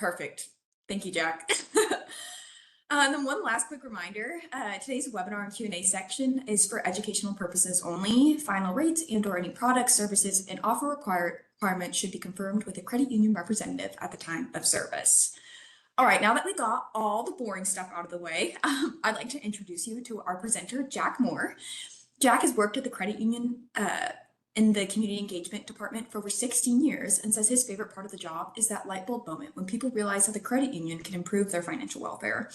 Perfect. Thank you, Jack. And then one last quick reminder, today's webinar and Q&A section is for educational purposes only. Final rates and/or any products, services, and offer requirements should be confirmed with a credit union representative at the time of service. All right, now that we got all the boring stuff out of the way, I'd like to introduce you to our presenter, Jack Moore. Jack has worked at the credit union in the community engagement department for over 16 years and says his favorite part of the job is that light bulb moment when people realize how the credit union can improve their financial welfare.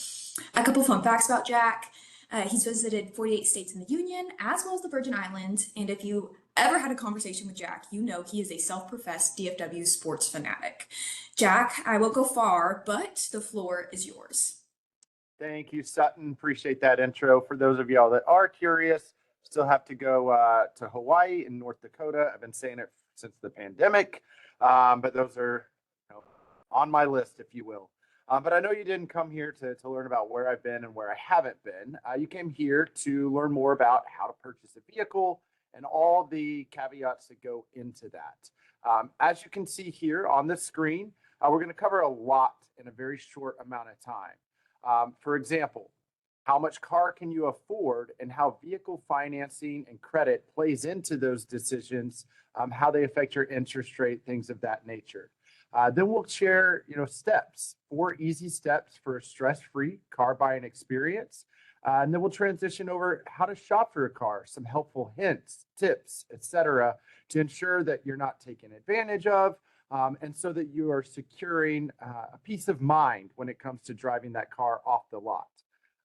A couple fun facts about Jack. He's visited 48 states in the union, as well as the Virgin Islands. And if you ever had a conversation with Jack, you know he is a self-professed DFW sports fanatic. Jack, I won't go far, but the floor is yours. Thank you, Sutton. Appreciate that intro. For those of y'all that are curious, still have to go to Hawaii and North Dakota. I've been saying it since the pandemic, but those are on my list, if you will. But I know you didn't come here to learn about where I've been and where I haven't been. You came here to learn more about how to purchase a vehicle and all the caveats that go into that. As you can see here on the screen, we're going to cover a lot in a very short amount of time. For example, how much car can you afford and how vehicle financing and credit plays into those decisions, how they affect your interest rate, things of that nature. Then we'll share, steps, 4 easy steps for a stress-free car buying experience. And then we'll transition over how to shop for a car, some helpful hints, tips, etc., to ensure that you're not taken advantage of, and so that you are securing a peace of mind when it comes to driving that car off the lot.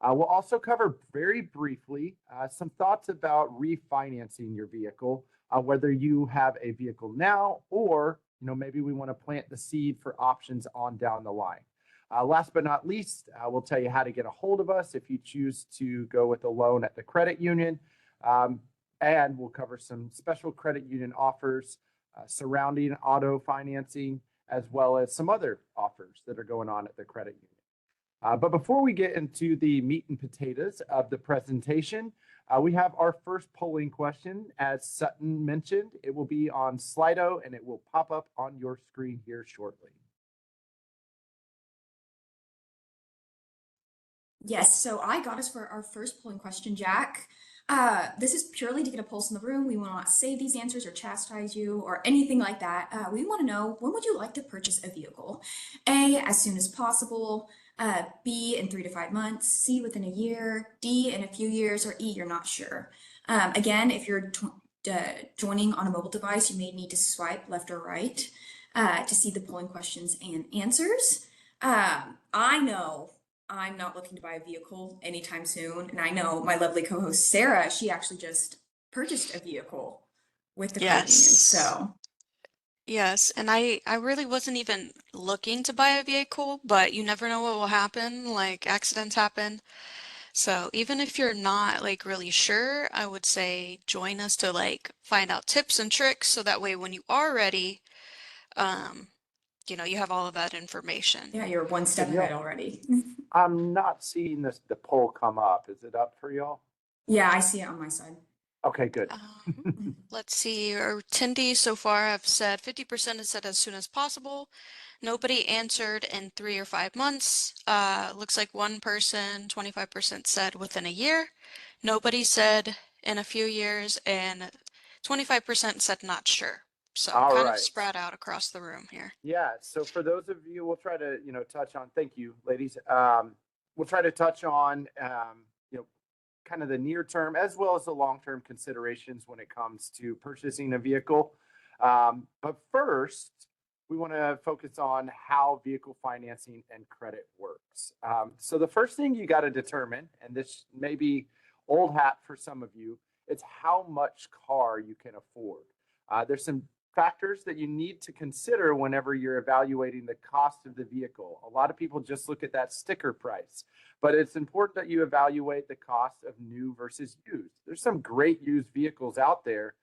We'll also cover very briefly some thoughts about refinancing your vehicle, whether you have a vehicle now or maybe we want to plant the seed for options on down the line. Last but not least, we'll tell you how to get a hold of us if you choose to go with a loan at the credit union. And we'll cover some special credit union offers surrounding auto financing, as well as some other offers that are going on at the credit union. But before we get into the meat and potatoes of the presentation, we have our first polling question. As Sutton mentioned, it will be on Slido and it will pop up on your screen here shortly. Yes, so I got us for our first polling question, Jack. This is purely to get a pulse in the room. We will not save these answers or chastise you or anything like that. We want to know, when would you like to purchase a vehicle? A, as soon as possible. B, in 3 to 5 months. C, within a year. D, in a few years. Or E, you're not sure. Again, if you're joining on a mobile device, you may need to swipe left or right to see the polling questions and answers. I know I'm not looking to buy a vehicle anytime soon. And I know my lovely co-host, Sarah, she actually just purchased a vehicle with the credit union. So Yes, and I really wasn't even looking to buy a vehicle, but you never know what will happen, like accidents happen. So even if you're not like really sure, I would say join us to like find out tips and tricks so that way when you are ready, you have all of that information. yeah, you're one step ahead already. I'm not seeing the poll come up. Is it up for y'all? Yeah, I see it on my side. Okay, good. Let's see, our attendees so far have said 50% has said as soon as possible. Nobody answered in 3 or 5 months. Looks like one person, 25% said within a year. Nobody said in a few years, and 25% said not sure. So kind of spread out across the room here. Yeah, so for those of you, we'll try to, touch on, thank you, ladies. We'll try to touch on, kind of the near term as well as the long-term considerations when it comes to purchasing a vehicle. But first, we want to focus on how vehicle financing and credit works. So the first thing you got to determine, and this may be old hat for some of you, it's how much car you can afford. There's some factors that you need to consider whenever you're evaluating the cost of the vehicle. A lot of people just look at that sticker price, but it's important that you evaluate the cost of new versus used. There's some great used vehicles out there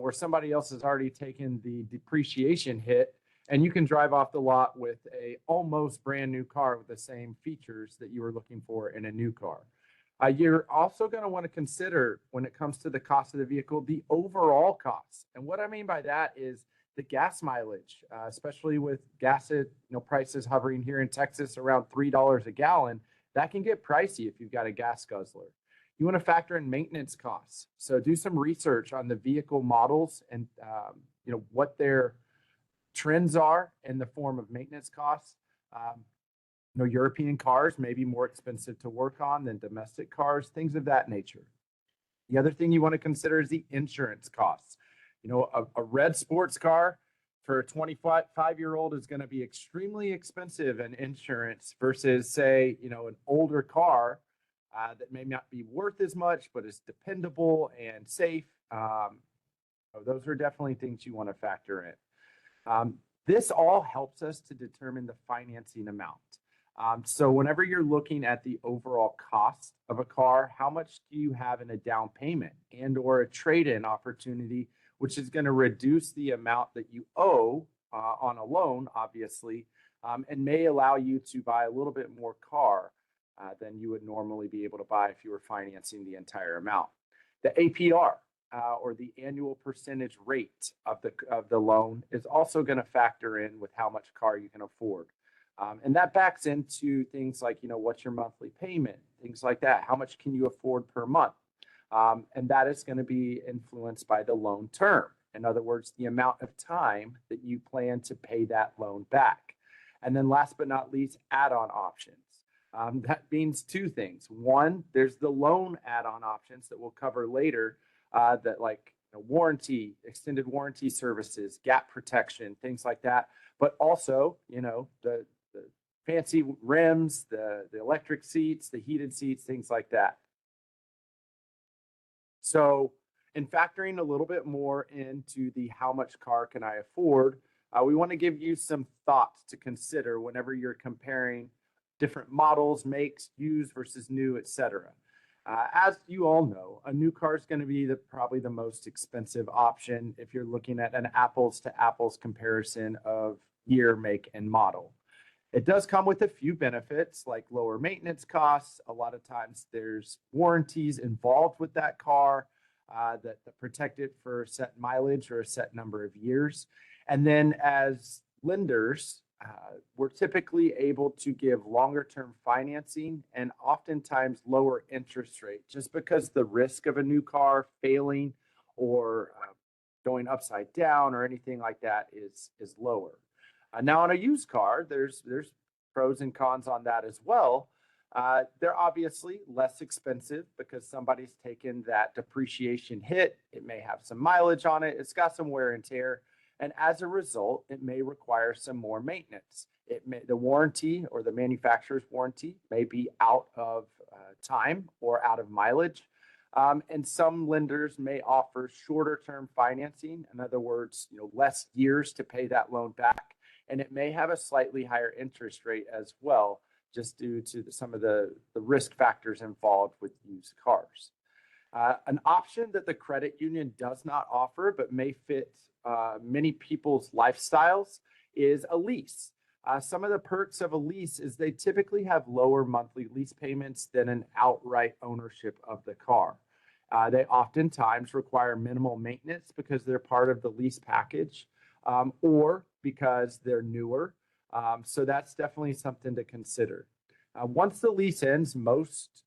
where somebody else has already taken the depreciation hit, and you can drive off the lot with a almost brand new car with the same features that you were looking for in a new car. You're also going to want to consider, when it comes to the cost of the vehicle, the overall cost. And what I mean by that is the gas mileage, especially with gas, prices hovering here in Texas around $3 a gallon. That can get pricey if you've got a gas guzzler. You want to factor in maintenance costs. So do some research on the vehicle models and what their trends are in the form of maintenance costs. European cars may be more expensive to work on than domestic cars, things of that nature. The other thing you want to consider is the insurance costs. A red sports car for a 25-year-old is going to be extremely expensive in insurance versus, say, an older car that may not be worth as much, but is dependable and safe. Those are definitely things you want to factor in. This all helps us to determine the financing amount. So whenever you're looking at the overall cost of a car, how much do you have in a down payment and or a trade-in opportunity, which is going to reduce the amount that you owe on a loan, obviously, and may allow you to buy a little bit more car than you would normally be able to buy if you were financing the entire amount. The APR, or the annual percentage rate of the loan, is also going to factor in with how much car you can afford. And that backs into things like, what's your monthly payment, things like that. How much can you afford per month? And that is going to be influenced by the loan term. In other words, the amount of time that you plan to pay that loan back. And then last but not least, add-on options. That means two things. One, there's the loan add-on options that we'll cover later, that like warranty, extended warranty services, gap protection, things like that. But also, the fancy rims, the electric seats, the heated seats, things like that. So in factoring a little bit more into the how much car can I afford, we want to give you some thoughts to consider whenever you're comparing different models, makes, used versus new, etc. As you all know, a new car is going to be probably the most expensive option if you're looking at an apples to apples comparison of year, make, and model. It does come with a few benefits like lower maintenance costs. A lot of times there's warranties involved with that car that protect it for a set mileage or a set number of years. And then as lenders, we're typically able to give longer term financing and oftentimes lower interest rate just because the risk of a new car failing or going upside down or anything like that is lower. Now on a used car, there's pros and cons on that as well. They're obviously less expensive because somebody's taken that depreciation hit. It may have some mileage on it. It's got some wear and tear. And as a result, it may require some more maintenance. The warranty or the manufacturer's warranty may be out of time or out of mileage. And some lenders may offer shorter term financing. In other words, less years to pay that loan back. And it may have a slightly higher interest rate as well, just due to some of the risk factors involved with used cars. An option that the credit union does not offer, but may fit many people's lifestyles, is a lease. Some of the perks of a lease is they typically have lower monthly lease payments than an outright ownership of the car. They oftentimes require minimal maintenance because they're part of the lease package, or because they're newer. So that's definitely something to consider. Once the lease ends, most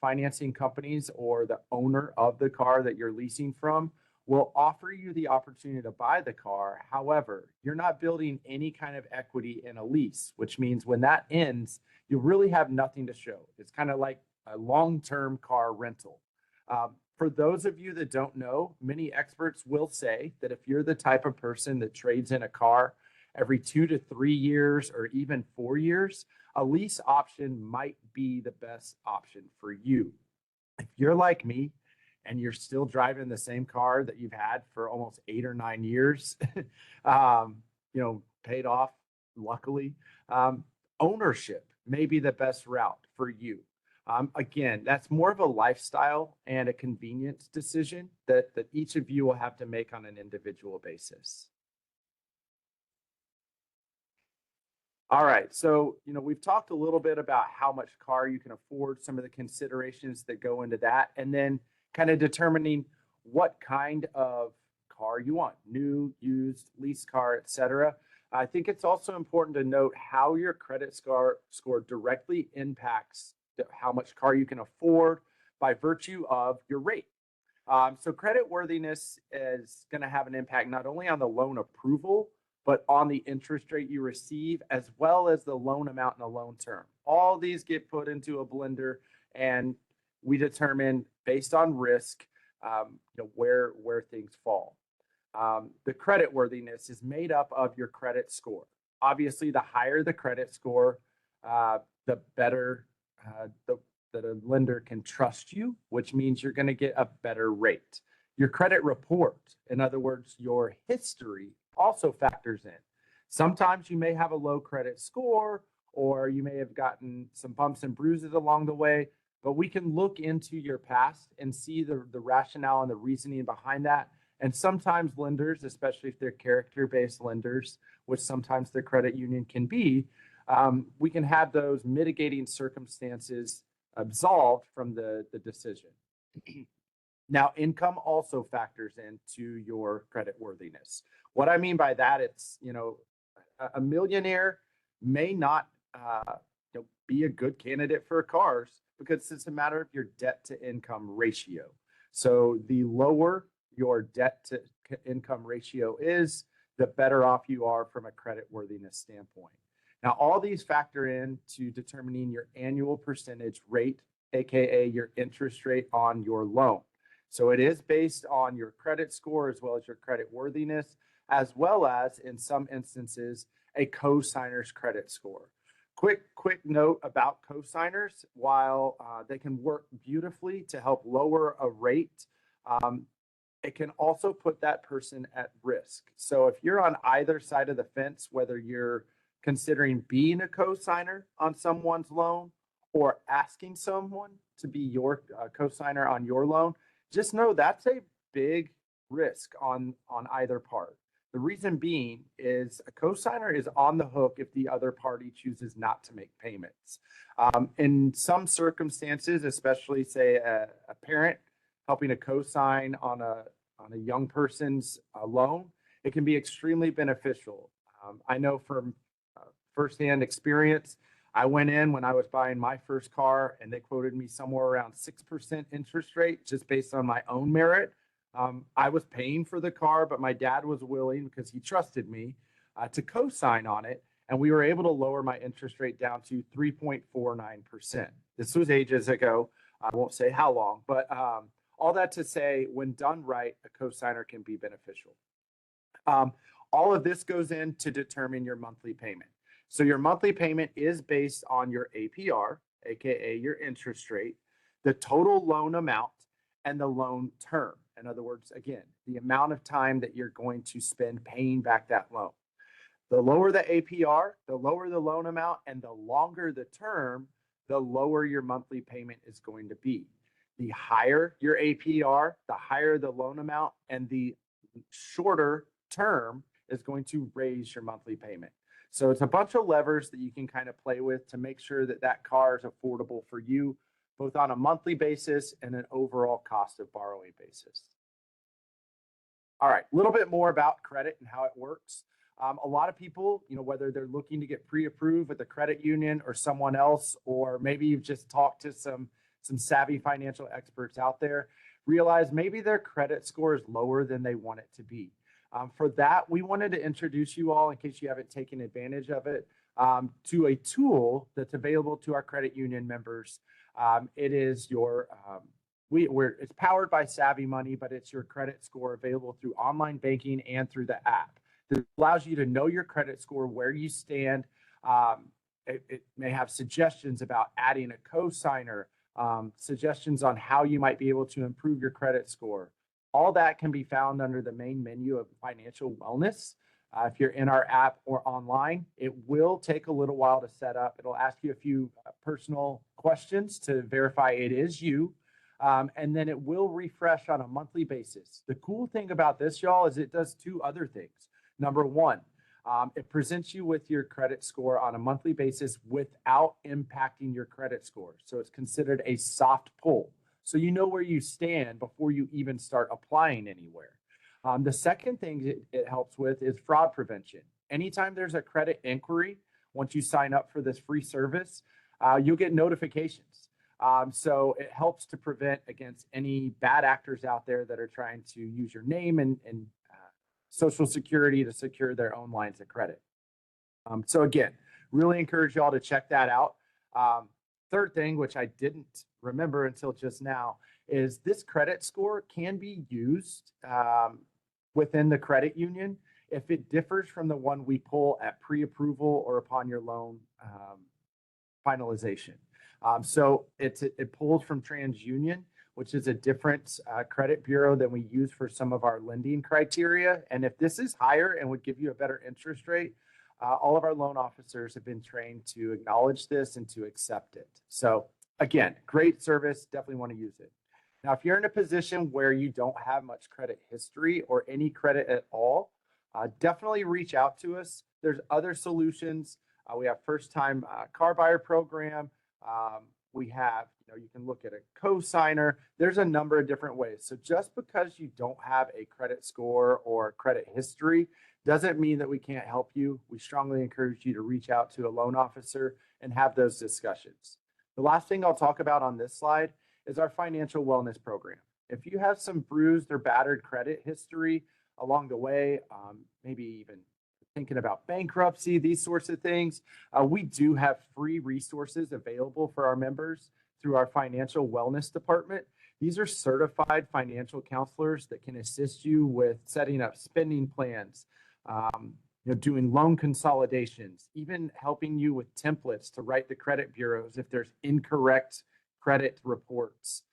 financing companies or the owner of the car that you're leasing from will offer you the opportunity to buy the car. However, you're not building any kind of equity in a lease, which means when that ends, you really have nothing to show. It's kind of like a long-term car rental. For those of you that don't know, many experts will say that if you're the type of person that trades in a car every 2 to 3 years or even 4 years, a lease option might be the best option for you. If you're like me and you're still driving the same car that you've had for almost 8 or 9 years, paid off, luckily, ownership may be the best route for you. Again, that's more of a lifestyle and a convenience decision that each of you will have to make on an individual basis. All right, so we've talked a little bit about how much car you can afford, some of the considerations that go into that, and then kind of determining what kind of car you want, new, used, lease car, etc. I think it's also important to note how your credit score directly impacts how much car you can afford by virtue of your rate. So credit worthiness is going to have an impact not only on the loan approval, but on the interest rate you receive, as well as the loan amount and the loan term. All these get put into a blender, and we determine based on risk, where things fall. The credit worthiness is made up of your credit score. Obviously, the higher the credit score, the better that a lender can trust you, which means you're going to get a better rate. Your credit report, in other words, your history, also factors in. Sometimes you may have a low credit score, or you may have gotten some bumps and bruises along the way, but we can look into your past and see the rationale and the reasoning behind that. And sometimes lenders, especially if they're character-based lenders, which sometimes the credit union can be, we can have those mitigating circumstances absolved from the decision. Now, income also factors into your credit worthiness. What I mean by that, it's, a millionaire may not be a good candidate for cars because it's a matter of your debt to income ratio. So the lower your debt to income ratio is, the better off you are from a credit worthiness standpoint. Now, all these factor into determining your annual percentage rate, AKA your interest rate on your loan. So it is based on your credit score as well as your credit worthiness, as well as, in some instances, a co-signer's credit score. Quick note about co-signers. While they can work beautifully to help lower a rate, it can also put that person at risk. So if you're on either side of the fence, whether you're considering being a co-signer on someone's loan or asking someone to be your co-signer on your loan, just know that's a big risk on either part. The reason being is a co-signer is on the hook if the other party chooses not to make payments. In some circumstances, especially say a parent helping a co-sign on a young person's loan, it can be extremely beneficial. I know from firsthand experience, I went in when I was buying my first car and they quoted me somewhere around 6% interest rate just based on my own merit. I was paying for the car, but my dad was willing, because he trusted me, to co-sign on it. And we were able to lower my interest rate down to 3.49%. This was ages ago. I won't say how long, but all that to say, when done right, a co-signer can be beneficial. All of this goes in to determine your monthly payment. So your monthly payment is based on your APR, AKA your interest rate, the total loan amount, and the loan term. In other words, again, the amount of time that you're going to spend paying back that loan. The lower the APR, the lower the loan amount, and the longer the term, the lower your monthly payment is going to be. The higher your APR, the higher the loan amount, and the shorter term is going to raise your monthly payment. So it's a bunch of levers that you can kind of play with to make sure that that car is affordable for you, both on a monthly basis and an overall cost of borrowing basis. All right, a little bit more about credit and how it works. A lot of people, whether they're looking to get pre-approved with a credit union or someone else, or maybe you've just talked to some savvy financial experts out there, realize maybe their credit score is lower than they want it to be. For that, we wanted to introduce you all, in case you haven't taken advantage of it, to a tool that's available to our credit union members. It is your, it's powered by Savvy Money, but it's your credit score available through online banking and through the app. It allows you to know your credit score, where you stand. It may have suggestions about adding a co-signer, suggestions on how you might be able to improve your credit score. All that can be found under the main menu of financial wellness. If you're in our app or online, it will take a little while to set up. It'll ask you a few personal questions to verify it is you. And then it will refresh on a monthly basis. The cool thing about this, y'all, is it does two other things. Number one, it presents you with your credit score on a monthly basis without impacting your credit score. So it's considered a soft pull. So you know where you stand before you even start applying anywhere. The second thing it helps with is fraud prevention. Anytime there's a credit inquiry, once you sign up for this free service, you'll get notifications. So it helps to prevent against any bad actors out there that are trying to use your name and social security to secure their own lines of credit. So again, really encourage y'all to check that out. Third thing, which I didn't remember until just now, is this credit score can be used within the credit union if it differs from the one we pull at pre-approval or upon your loan finalization. So it pulls from TransUnion, which is a different credit bureau than we use for some of our lending criteria. And if this is higher and would give you a better interest rate, all of our loan officers have been trained to acknowledge this and to accept it. So again, great service, definitely want to use it. Now, if you're in a position where you don't have much credit history or any credit at all, definitely reach out to us. There's other solutions. We have first-time car buyer program. We have, you can look at a co-signer. There's a number of different ways. So just because you don't have a credit score or credit history doesn't mean that we can't help you. We strongly encourage you to reach out to a loan officer and have those discussions. The last thing I'll talk about on this slide is our financial wellness program. If you have some bruised or battered credit history along the way, maybe even thinking about bankruptcy, these sorts of things, we do have free resources available for our members through our financial wellness department. These are certified financial counselors that can assist you with setting up spending plans, doing loan consolidations, even helping you with templates to write the credit bureaus if there's incorrect credit reports.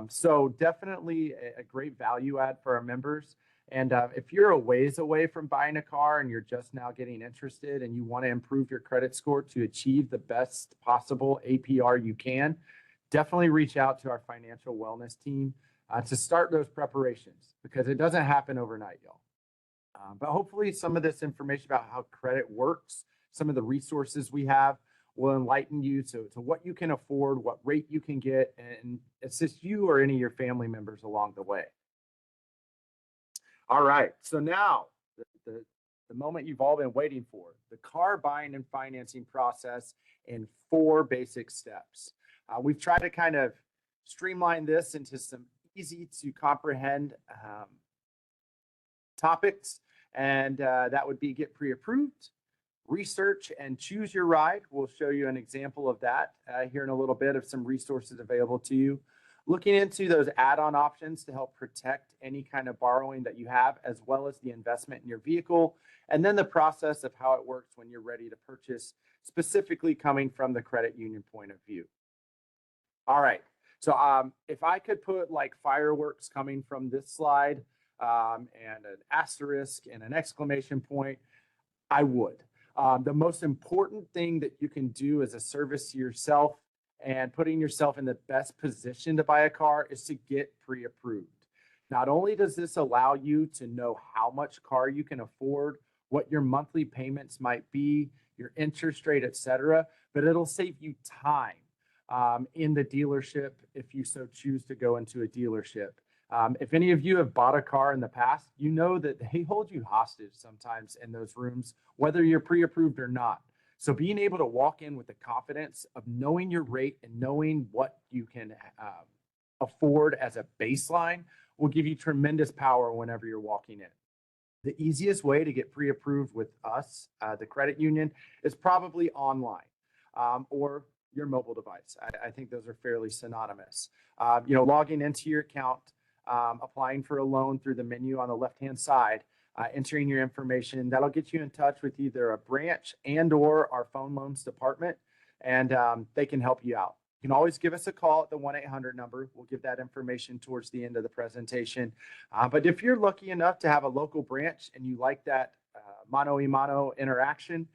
So definitely a great value add for our members. And if you're a ways away from buying a car and you're just now getting interested and you want to improve your credit score to achieve the best possible APR you can, definitely reach out to our financial wellness team to start those preparations, because it doesn't happen overnight, y'all. But hopefully some of this information about how credit works, some of the resources we have, will enlighten you to what you can afford, what rate you can get, and assist you or any of your family members along the way. All right, so now the moment you've all been waiting for, the car buying and financing process in 4 basic steps. We've tried to kind of streamline this into some easy to comprehend topics, and that would be get pre-approved, research, and choose your ride. We'll show you an example of that here in a little bit of some resources available to you. Looking into those add-on options to help protect any kind of borrowing that you have, as well as the investment in your vehicle, and then the process of how it works when you're ready to purchase, specifically coming from the credit union point of view. All right, so if I could put like fireworks coming from this slide and an asterisk and an exclamation point, I would. The most important thing that you can do as a service to yourself and putting yourself in the best position to buy a car is to get pre-approved. Not only does this allow you to know how much car you can afford, what your monthly payments might be, your interest rate, etc., but it'll save you time in the dealership if you so choose to go into a dealership. If any of you have bought a car in the past, you know that they hold you hostage sometimes in those rooms, whether you're pre-approved or not. So being able to walk in with the confidence of knowing your rate and knowing what you can afford as a baseline will give you tremendous power whenever you're walking in. The easiest way to get pre-approved with us, the credit union, is probably online or your mobile device. I think those are fairly synonymous. Logging into your account, applying for a loan through the menu on the left-hand side, entering your information. That'll get you in touch with either a branch and or our phone loans department, and they can help you out. You can always give us a call at the 1-800 number. We'll give that information towards the end of the presentation. But if you're lucky enough to have a local branch and you like that mano-a-mano interaction,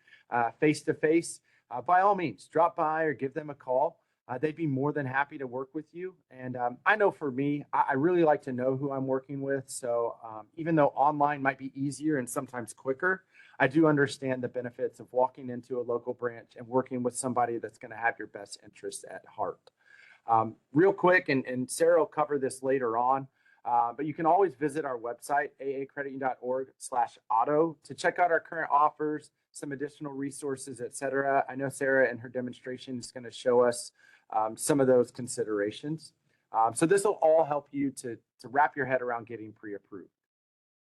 face-to-face, by all means, drop by or give them a call. They'd be more than happy to work with you. And I know for me, I really like to know who I'm working with. So even though online might be easier and sometimes quicker, I do understand the benefits of walking into a local branch and working with somebody that's going to have your best interests at heart. Real quick, and Sarah will cover this later on, But you can always visit our website, aacreditunion.org/auto, to check out our current offers, some additional resources, etc. I know Sarah in her demonstration is going to show us some of those considerations. So this will all help you to wrap your head around getting pre-approved.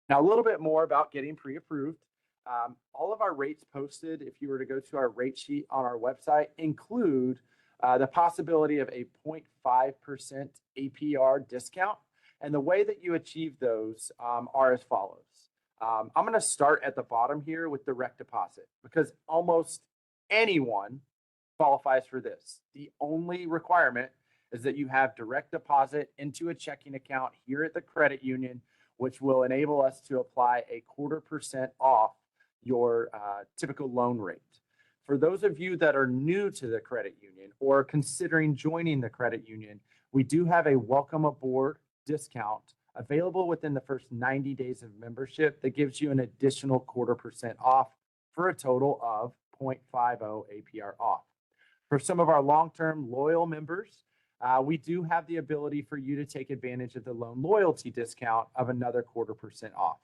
Now, a little bit more about getting pre-approved. All of our rates posted, if you were to go to our rate sheet on our website, include the possibility of a 0.5% APR discount. And the way that you achieve those are as follows. I'm going to start at the bottom here with direct deposit, because almost anyone qualifies for this. The only requirement is that you have direct deposit into a checking account here at the credit union, which will enable us to apply a 0.25% off your typical loan rate. For those of you that are new to the credit union or considering joining the credit union, we do have a welcome aboard discount available within the first 90 days of membership that gives you an additional 0.25% off for a total of 0.50 APR off. For some of our long-term loyal members, we do have the ability for you to take advantage of the loan loyalty discount of another 0.25% off.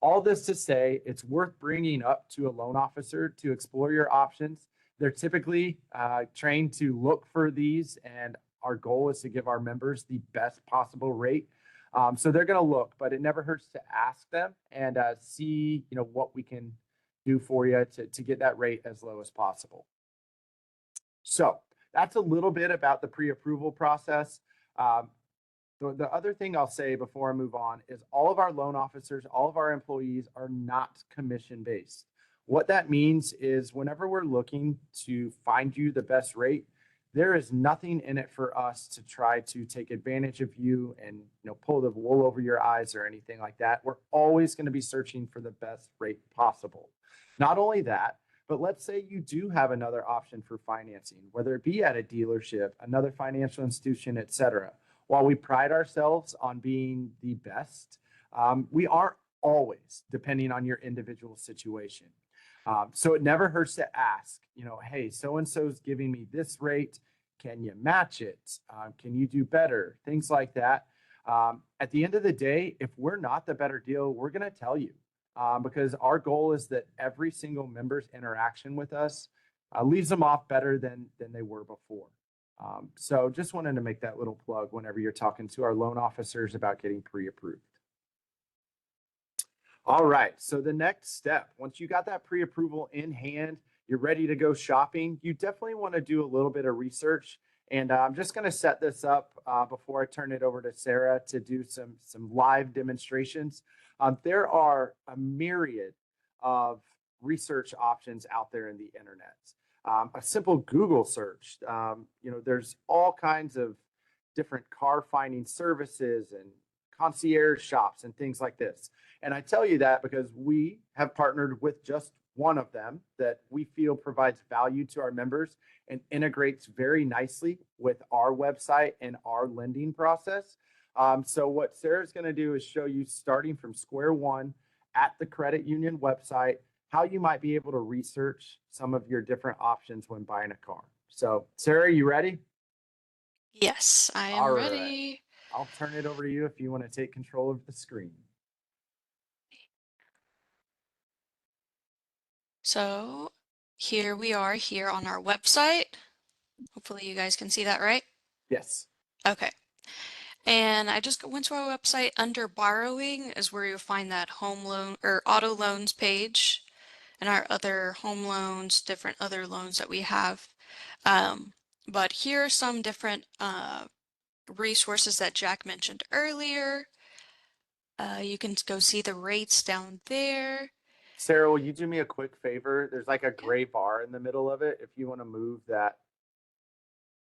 All this to say, it's worth bringing up to a loan officer to explore your options. They're typically trained to look for these, and our goal is to give our members the best possible rate. So they're going to look, but it never hurts to ask them and see, what we can do for you to get that rate as low as possible. So that's a little bit about the pre-approval process. The other thing I'll say before I move on is all of our loan officers, all of our employees are not commission-based. What that means is whenever we're looking to find you the best rate, there is nothing in it for us to try to take advantage of you and pull the wool over your eyes or anything like that. We're always going to be searching for the best rate possible. Not only that, but let's say you do have another option for financing, whether it be at a dealership, another financial institution, etc. While we pride ourselves on being the best, we aren't always, depending on your individual situation. So it never hurts to ask, hey, so-and-so's giving me this rate. Can you match it? Can you do better? Things like that. At the end of the day, if we're not the better deal, we're going to tell you. Because our goal is that every single member's interaction with us leaves them off better than they were before. So just wanted to make that little plug whenever you're talking to our loan officers about getting pre-approved. All right, so the next step, once you got that pre-approval in hand, you're ready to go shopping, you definitely want to do a little bit of research. And I'm just going to set this up before I turn it over to Sarah to do some live demonstrations. There are a myriad of research options out there in the internet. A simple Google search, there's all kinds of different car finding services and concierge shops and things like this. And I tell you that because we have partnered with just one of them that we feel provides value to our members and integrates very nicely with our website and our lending process. So what Sarah's going to do is show you, starting from square one at the credit union website, how you might be able to research some of your different options when buying a car. So Sarah, you ready? Yes, I am All right. ready. I'll turn it over to you if you want to take control of the screen. So here we are here on our website. Hopefully you guys can see that, right? Yes. Okay. And I just went to our website. Under borrowing is where you'll find that home loan or auto loans page and our other home loans, different other loans that we have. But here are some different resources that Jack mentioned earlier. You can go see the rates down there. Sarah, will you do me a quick favor? There's like a gray bar in the middle of it. If you want to move that,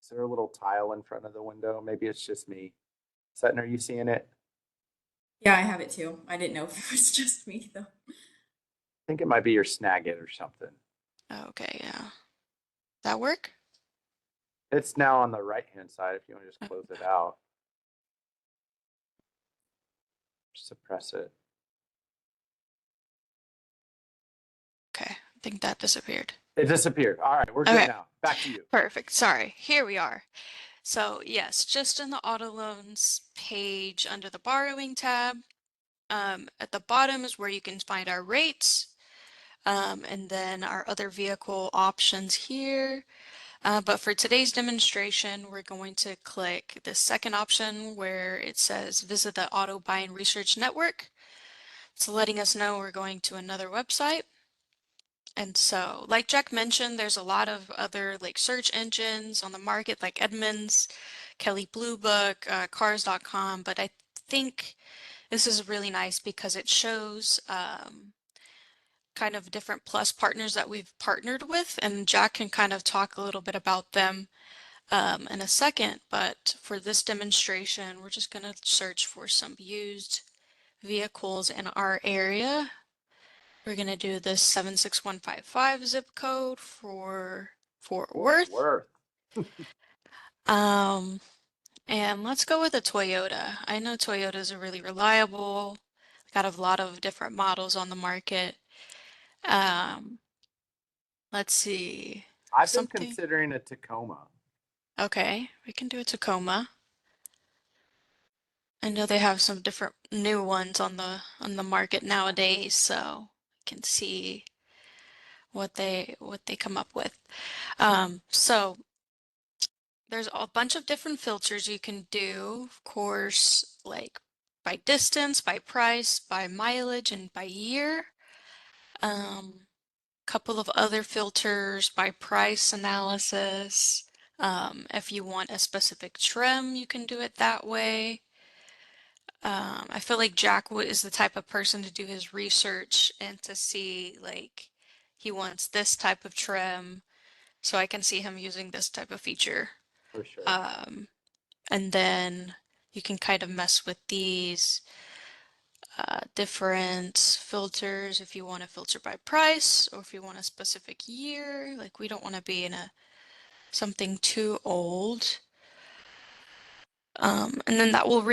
is there a little tile in front of the window? Maybe it's just me. Sutton, are you seeing it? Yeah, I have it too. I didn't know if it was just me though. I think it might be your Snagit or something. Okay, yeah. That work? It's now on the right-hand side if you want to just close it out. Suppress it. Okay, I think that disappeared. It disappeared. All right, we're good Okay. now. Back to you. Perfect. Sorry. Here we are. So yes, just in the auto loans page under the borrowing tab, at the bottom is where you can find our rates, and then our other vehicle options here. But for today's demonstration, we're going to click the second option where it says visit the Auto Buying Research Network. It's letting us know we're going to another website. And so, like Jack mentioned, there's a lot of other like search engines on the market, like Edmunds, Kelley Blue Book, Cars.com. But I think this is really nice because it shows kind of different Plus partners that we've partnered with, and Jack can kind of talk a little bit about them in a second. But for this demonstration, we're just going to search for some used vehicles in our area. We're going to do this 76155 zip code for Fort Worth. Um, and let's go with a Toyota. I know Toyotas are really reliable. Got a lot of different models on the market. Um, let's see. I've been Something. considering a Tacoma. Okay, we can do a Tacoma. I know they have some different new ones on the market nowadays, so I can see what they come up with. So there's a bunch of different filters you can do, of course, like by distance, by price, by mileage, and by year. Couple of other filters by price analysis. If you want a specific trim, you can do it that way. I feel like Jack is the type of person to do his research and to see like he wants this type of trim, so I can see him using this type of feature. For sure. And then you can kind of mess with these different filters if you want to filter by price or if you want a specific year. Like we don't want to be in something too old. And then that will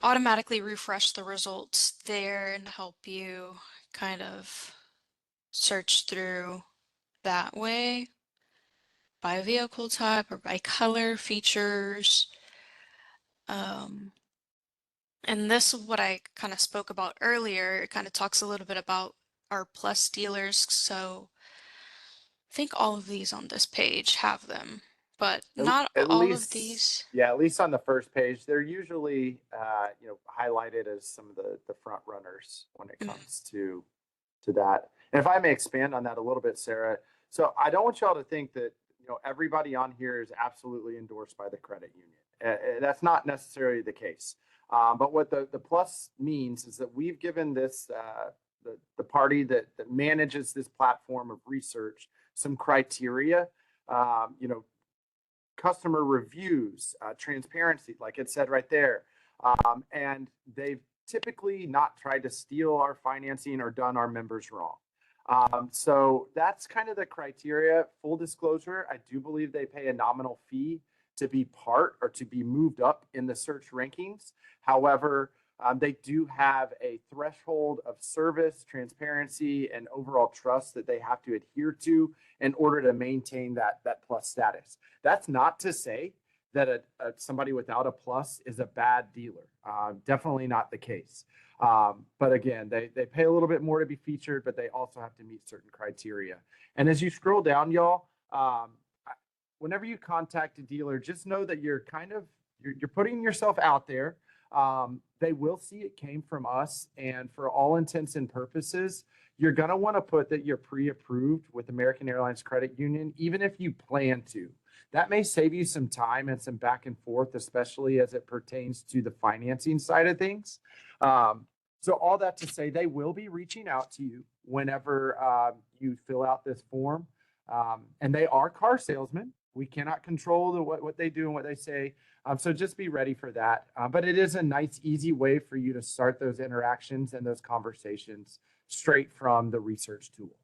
automatically refresh the results there and help you kind of search through that way by vehicle type or by color features. And this is what I kind of spoke about earlier. It kind of talks a little bit about our Plus dealers. So I think all of these on this page have them, but not At all of least, these. yeah, at least on the first page, they're usually, highlighted as some of the front runners when it comes to that. And if I may expand on that a little bit, Sarah. So I don't want y'all to think that, everybody on here is absolutely endorsed by the credit union. That's not necessarily the case. But what the plus means is that we've given this, the party that manages this platform of research some criteria, customer reviews, transparency, like it said right there. And they've typically not tried to steal our financing or done our members wrong. So that's kind of the criteria. Full disclosure, I do believe they pay a nominal fee to be part or to be moved up in the search rankings. However, they do have a threshold of service, transparency, and overall trust that they have to adhere to in order to maintain that plus status. That's not to say that somebody without a plus is a bad dealer. Definitely not the case. But again, they pay a little bit more to be featured, but they also have to meet certain criteria. And as you scroll down, y'all, whenever you contact a dealer, just know that you're putting yourself out there. They will see it came from us, and for all intents and purposes, you're going to want to put that you're pre-approved with American Airlines Credit Union, even if you plan to. That may save you some time and some back and forth, especially as it pertains to the financing side of things. So all that to say, they will be reaching out to you whenever you fill out this form. And they are car salesmen. We cannot control what they do and what they say. So just be ready for that. But it is a nice, easy way for you to start those interactions and those conversations straight from the research tool.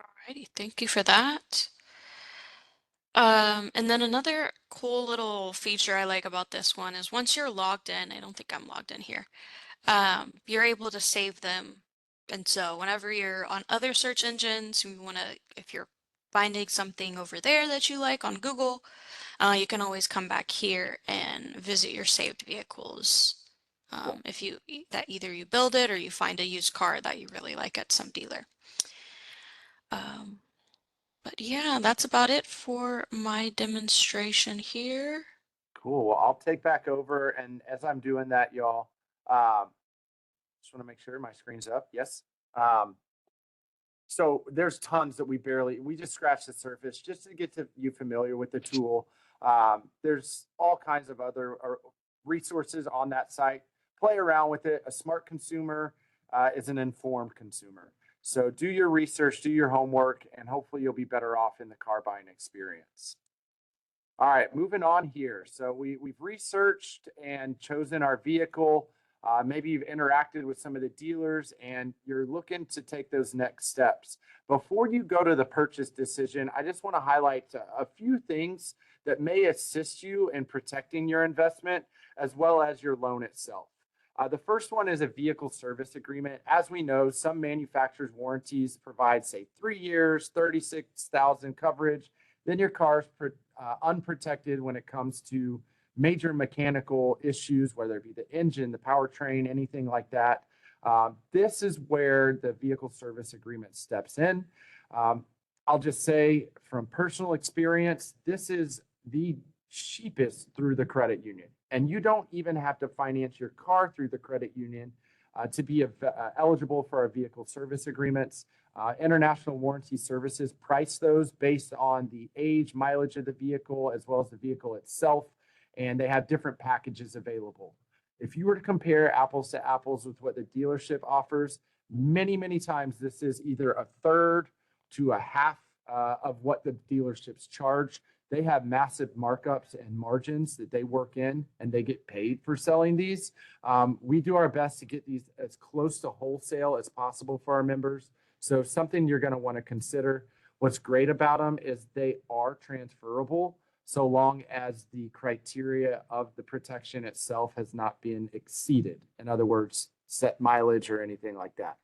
Alrighty, thank you for that. And then another cool little feature I like about this one is once you're logged in, I don't think I'm logged in here, you're able to save them. And so whenever you're on other search engines, if you're finding something over there that you like on Google, you can always come back here and visit your saved vehicles. If you that either you build it or you find a used car that you really like at some dealer. But yeah, that's about it for my demonstration here. Cool. Well, I'll take back over. And as I'm doing that, y'all, just want to make sure my screen's up. Yes. So there's tons that we just scratched the surface just to get you familiar with the tool. There's all kinds of other resources on that site. Play around with it. A smart consumer is an informed consumer. So do your research, do your homework, and hopefully you'll be better off in the car buying experience. All right, moving on here. So we've researched and chosen our vehicle. Maybe you've interacted with some of the dealers and you're looking to take those next steps. Before you go to the purchase decision, I just want to highlight a few things that may assist you in protecting your investment as well as your loan itself. The first one is a vehicle service agreement. As we know, some manufacturers' warranties provide, say, 3 years, 36,000 coverage. Then your car's unprotected when it comes to major mechanical issues, whether it be the engine, the powertrain, anything like that. This is where the vehicle service agreement steps in. I'll just say from personal experience, this is the cheapest through the credit union. And you don't even have to finance your car through the credit union to be eligible for our vehicle service agreements. International Warranty Services price those based on the age, mileage of the vehicle, as well as the vehicle itself, and they have different packages available. If you were to compare apples to apples with what the dealership offers, many, many times this is either a third to a half of what the dealerships charge. They have massive markups and margins that they work in, and they get paid for selling these. We do our best to get these as close to wholesale as possible for our members. So something you're going to want to consider. What's great about them is they are transferable so long as the criteria of the protection itself has not been exceeded. In other words, set mileage or anything like that.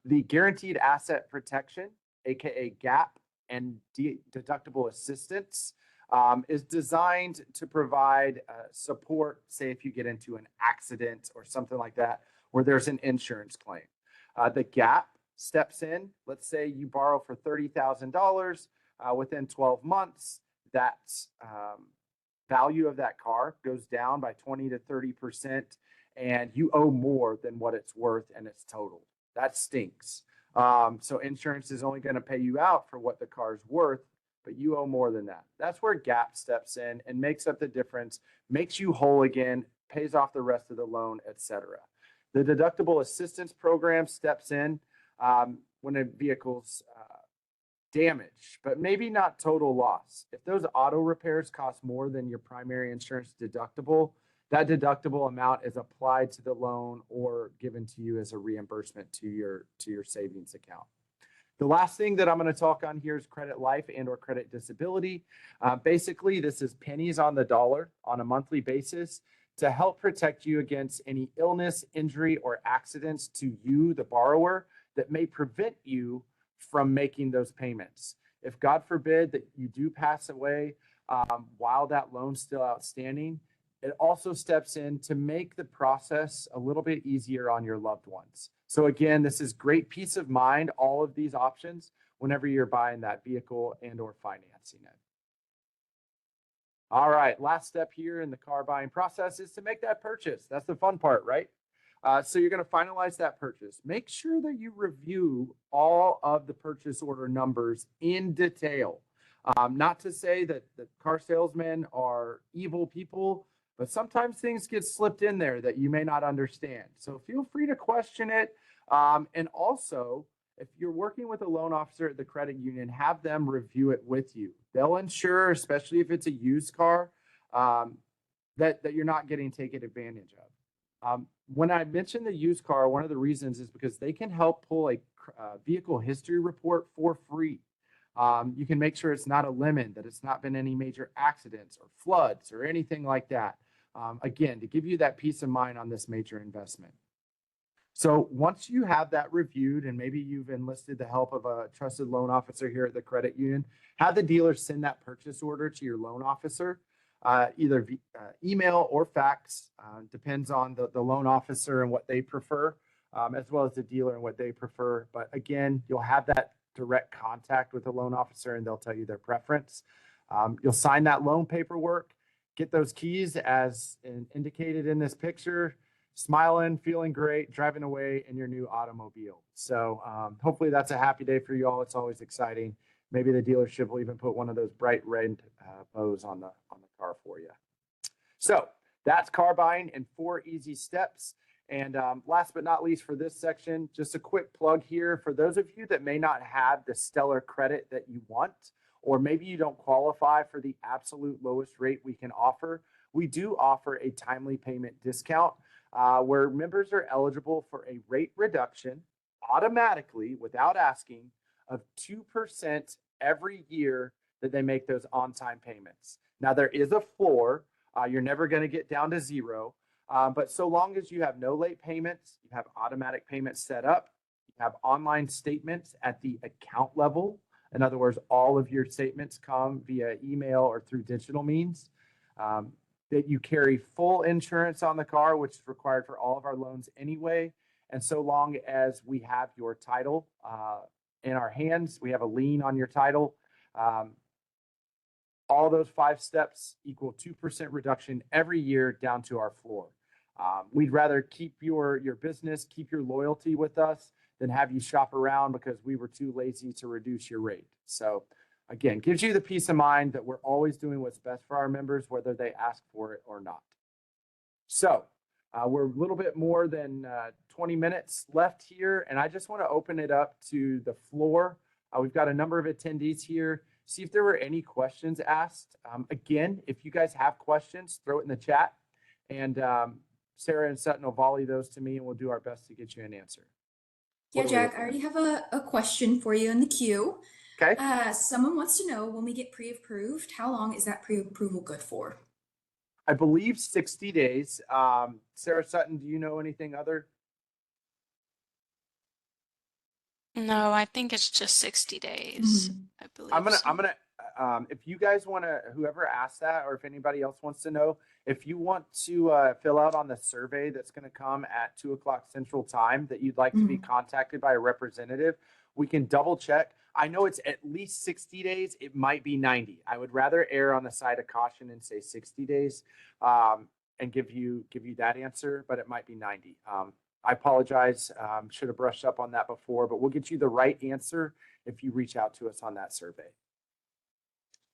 The guaranteed asset protection, aka GAP, and deductible assistance is designed to provide support, say if you get into an accident or something like that, where there's an insurance claim. The GAP steps in. Let's say you borrow for $30,000 within 12 months. That value of that car goes down by 20 to 30%, and you owe more than what it's worth and it's totaled. That stinks. So insurance is only going to pay you out for what the car's worth, but you owe more than that. That's where GAP steps in and makes up the difference, makes you whole again, pays off the rest of the loan, etc. The deductible assistance program steps in when a vehicle's damaged, but maybe not total loss. If those auto repairs cost more than your primary insurance deductible, that deductible amount is applied to the loan or given to you as a reimbursement to your savings account. The last thing that I'm going to talk on here is credit life and or credit disability. Basically, this is pennies on the dollar on a monthly basis to help protect you against any illness, injury, or accidents to you, the borrower, that may prevent you from making those payments. If God forbid that you do pass away while that loan's still outstanding, it also steps in to make the process a little bit easier on your loved ones. So again, this is great peace of mind, all of these options, whenever you're buying that vehicle and or financing it. All right, last step here in the car buying process is to make that purchase. That's the fun part, right? So you're going to finalize that purchase. Make sure that you review all of the purchase order numbers in detail. Not to say that the car salesmen are evil people, but sometimes things get slipped in there that you may not understand. So feel free to question it. And also, if you're working with a loan officer at the credit union, have them review it with you. They'll ensure, especially if it's a used car, that you're not getting taken advantage of. When I mentioned the used car, one of the reasons is because they can help pull a vehicle history report for free. You can make sure it's not a lemon, that it's not been any major accidents or floods or anything like that. Again, to give you that peace of mind on this major investment. So once you have that reviewed and maybe you've enlisted the help of a trusted loan officer here at the credit union, have the dealer send that purchase order to your loan officer, either email or fax, depends on the loan officer and what they prefer, as well as the dealer and what they prefer. But again, you'll have that direct contact with the loan officer and they'll tell you their preference. You'll sign that loan paperwork, get those keys as indicated in this picture, smiling, feeling great, driving away in your new automobile. So hopefully that's a happy day for you all. It's always exciting. Maybe the dealership will even put one of those bright red bows on the car for you. So that's car buying in 4 easy steps. And last but not least for this section, just a quick plug here for those of you that may not have the stellar credit that you want, or maybe you don't qualify for the absolute lowest rate we can offer. We do offer a timely payment discount where members are eligible for a rate reduction automatically without asking of 2% every year that they make those on-time payments. Now there is a floor. You're never going to get down to zero. But so long as you have no late payments, you have automatic payments set up, you have online statements at the account level. In other words, all of your statements come via email or through digital means. That you carry full insurance on the car, which is required for all of our loans anyway. And so long as we have your title in our hands, we have a lien on your title. All those 5 steps equal 2% reduction every year down to our floor. We'd rather keep your business, keep your loyalty with us than have you shop around because we were too lazy to reduce your rate. So again, gives you the peace of mind that we're always doing what's best for our members, whether they ask for it or not. So we're a little bit more than 20 minutes left here, and I just want to open it up to the floor. We've got a number of attendees here. See if there were any questions asked. Again, if you guys have questions, throw it in the chat, and Sarah and Sutton will volley those to me, and we'll do our best to get you an answer. Yeah, Jack, I already have a question for you in the queue. Okay. Someone wants to know, when we get pre-approved, how long is that pre-approval good for? I believe 60 days. Sarah Sutton, do you know anything other? No, I think it's just 60 days. I believe I'm so. gonna if you guys want to, whoever asked that, or if anybody else wants to know, if you want to fill out on the survey that's going to come at 2:00 Central Time that you'd like to be contacted by a representative, we can double check. I know it's at least 60 days. It might be 90. I would rather err on the side of caution and say 60 days and give you that answer, but it might be 90. I apologize. Should have brushed up on that before, but we'll get you the right answer if you reach out to us on that survey.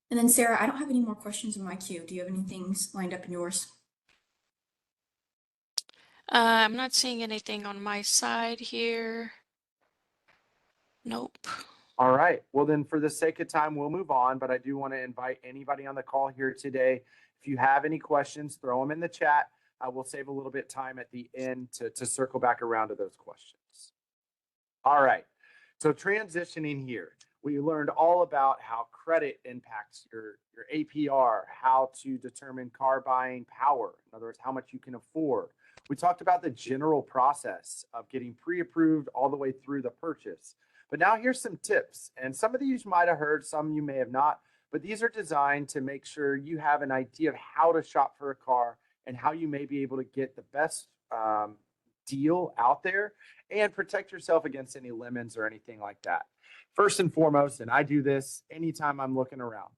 And then Sarah, I don't have any more questions in my queue. Do you have anything lined up in yours? I'm not seeing anything on my side here. Nope. All right. Well, then for the sake of time, we'll move on, but I do want to invite anybody on the call here today. If you have any questions, throw them in the chat. We'll save a little bit of time at the end to circle back around to those questions. All right. So transitioning here, we learned all about how credit impacts your APR, how to determine car buying power, in other words, how much you can afford. We talked about the general process of getting pre-approved all the way through the purchase. But now here's some tips, and some of these you might have heard, some you may have not, but these are designed to make sure you have an idea of how to shop for a car and how you may be able to get the best deal out there and protect yourself against any lemons or anything like that. First and foremost, and I do this anytime I'm looking around,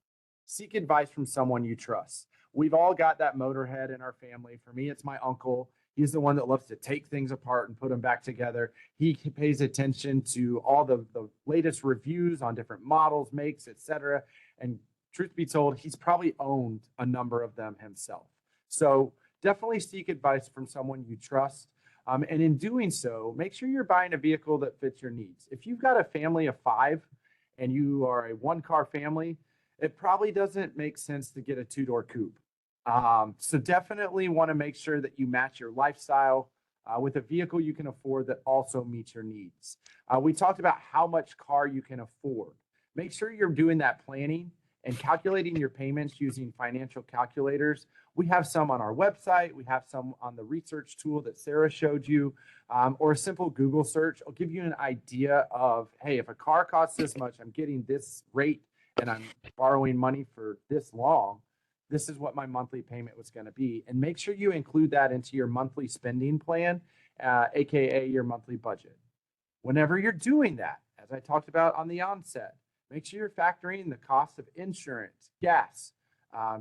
seek advice from someone you trust. We've all got that motorhead in our family. For me, it's my uncle. He's the one that loves to take things apart and put them back together. He pays attention to all the latest reviews on different models, makes, etc. And truth be told, he's probably owned a number of them himself. So definitely seek advice from someone you trust. And in doing so, make sure you're buying a vehicle that fits your needs. If you've got a family of 5 and you are a 1-car family, it probably doesn't make sense to get a 2-door coupe. So definitely want to make sure that you match your lifestyle with a vehicle you can afford that also meets your needs. We talked about how much car you can afford. Make sure you're doing that planning and calculating your payments using financial calculators. We have some on our website. We have some on the research tool that Sarah showed you, or a simple Google search. I'll give you an idea of, hey, if a car costs this much, I'm getting this rate and I'm borrowing money for this long, this is what my monthly payment was going to be. And make sure you include that into your monthly spending plan, AKA your monthly budget. Whenever you're doing that, as I talked about on the onset, make sure you're factoring in the cost of insurance, gas,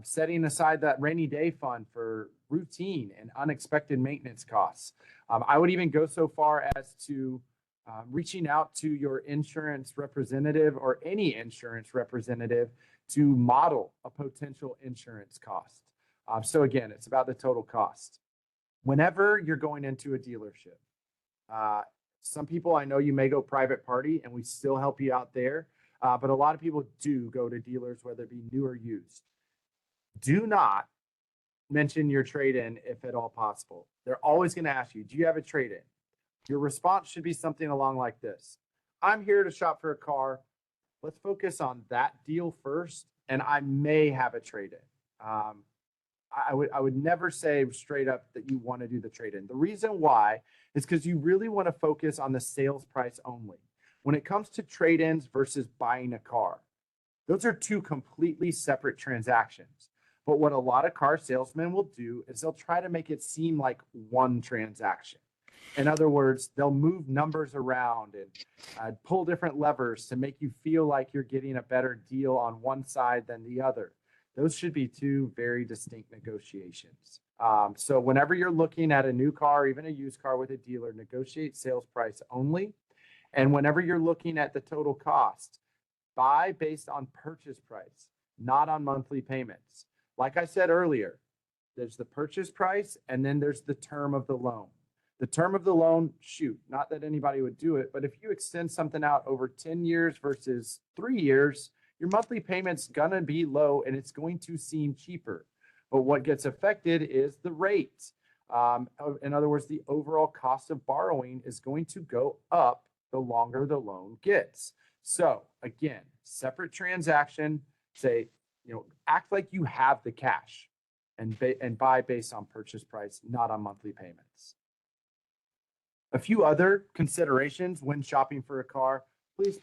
setting aside that rainy day fund for routine and unexpected maintenance costs. I would even go so far as to reaching out to your insurance representative or any insurance representative to model a potential insurance cost. So again, it's about the total cost. Whenever you're going into a dealership, some people, I know you may go private party and we still help you out there, but a lot of people do go to dealers, whether it be new or used. Do not mention your trade-in if at all possible. They're always going to ask you, do you have a trade-in? Your response should be something along like this. I'm here to shop for a car. Let's focus on that deal first, and I may have a trade-in. I would never say straight up that you want to do the trade-in. The reason why is because you really want to focus on the sales price only. When it comes to trade-ins versus buying a car, those are two completely separate transactions. But what a lot of car salesmen will do is they'll try to make it seem like one transaction. In other words, they'll move numbers around and pull different levers to make you feel like you're getting a better deal on one side than the other. Those should be two very distinct negotiations. So whenever you're looking at a new car, even a used car with a dealer, negotiate sales price only. And whenever you're looking at the total cost, buy based on purchase price, not on monthly payments. Like I said earlier, there's the purchase price and then there's the term of the loan. The term of the loan, shoot, not that anybody would do it, but if you extend something out over 10 years versus 3 years, your monthly payment's gonna be low and it's going to seem cheaper. But what gets affected is the rate. In other words, the overall cost of borrowing is going to go up the longer the loan gets. So again, separate transaction, say, act like you have the cash and buy based on purchase price, not on monthly payments. A few other considerations when shopping for a car, please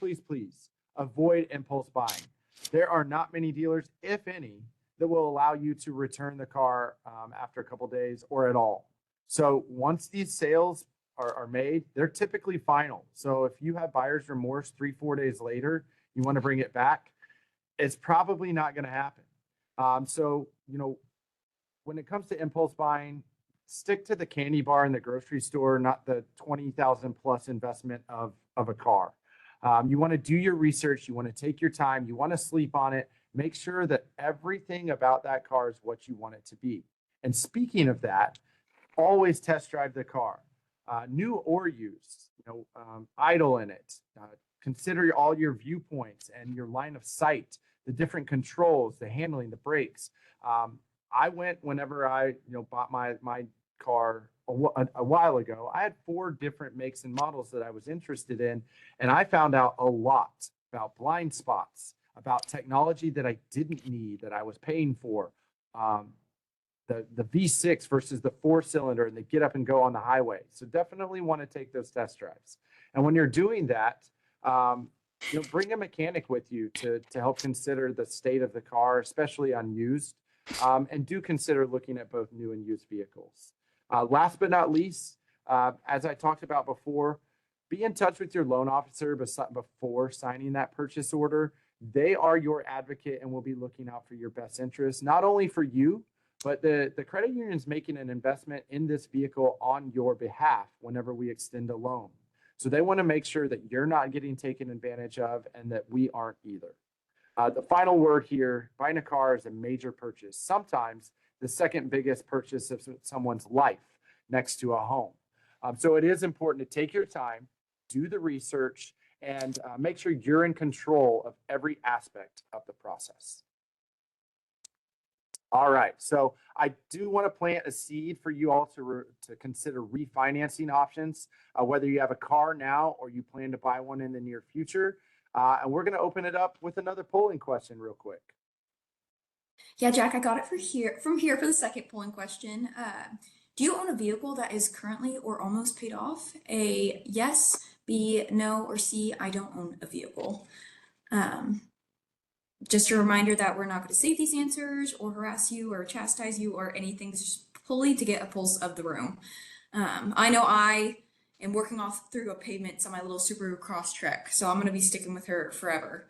avoid impulse buying. There are not many dealers, if any, that will allow you to return the car after a couple days or at all. So once these sales are made, they're typically final. So if you have buyer's remorse 3-4 days later, you want to bring it back, it's probably not going to happen. So when it comes to impulse buying, stick to the candy bar in the grocery store, not the 20,000 plus investment of a car. You want to do your research. You want to take your time. You want to sleep on it. Make sure that everything about that car is what you want it to be. And speaking of that, always test drive the car, new or used. Idle in it. Consider all your viewpoints and your line of sight, the different controls, the handling, the brakes. I went whenever I bought my car a while ago. I had 4 different makes and models that I was interested in, and I found out a lot about blind spots, about technology that I didn't need that I was paying for. The V6 versus the 4-cylinder, and they get up and go on the highway. So definitely want to take those test drives. And when you're doing that, bring a mechanic with you to help consider the state of the car, especially on used. And do consider looking at both new and used vehicles. Last but not least, as I talked about before, be in touch with your loan officer before signing that purchase order. They are your advocate and will be looking out for your best interest, not only for you, but the credit union is making an investment in this vehicle on your behalf whenever we extend a loan. So they want to make sure that you're not getting taken advantage of and that we aren't either. The final word here, buying a car is a major purchase, sometimes the second biggest purchase of someone's life next to a home. So it is important to take your time, do the research, and make sure you're in control of every aspect of the process. All right, so I do want to plant a seed for you all to consider refinancing options, whether you have a car now or you plan to buy one in the near future. And we're going to open it up with another polling question real quick. Yeah, Jack, I got it from here for the second polling question. Do you own a vehicle that is currently or almost paid off? A yes, B, no, or C, I don't own a vehicle. Um, just a reminder that we're not going to save these answers or harass you or chastise you or anything. This is just fully to get a pulse of the room. I know I am working off through a payments on my little Subaru Crosstrek, so I'm going to be sticking with her forever.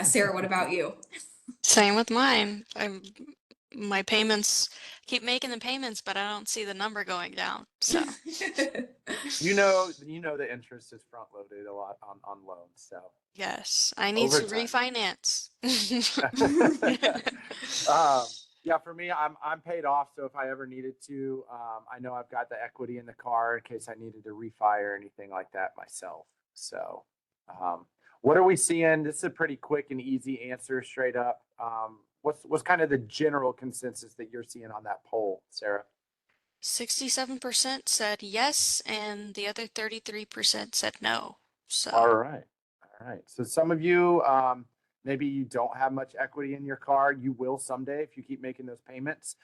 Sarah, what about you? Same with mine. My payments keep making the payments, but I don't see the number going down. So You know the interest is front loaded a lot on loans, so yes, I need over to time. refinance. um, yeah, for me, I'm paid off. So if I ever needed to, I know I've got the equity in the car in case I needed to refi or anything like that myself. So, um, what are we seeing? This is a pretty quick and easy answer, straight up. What's kind of the general consensus that you're seeing on that poll, Sarah? 67% said yes, and the other 33% said no. All So right. All right. So some of you, maybe you don't have much equity in your car. You will someday if you keep making those payments.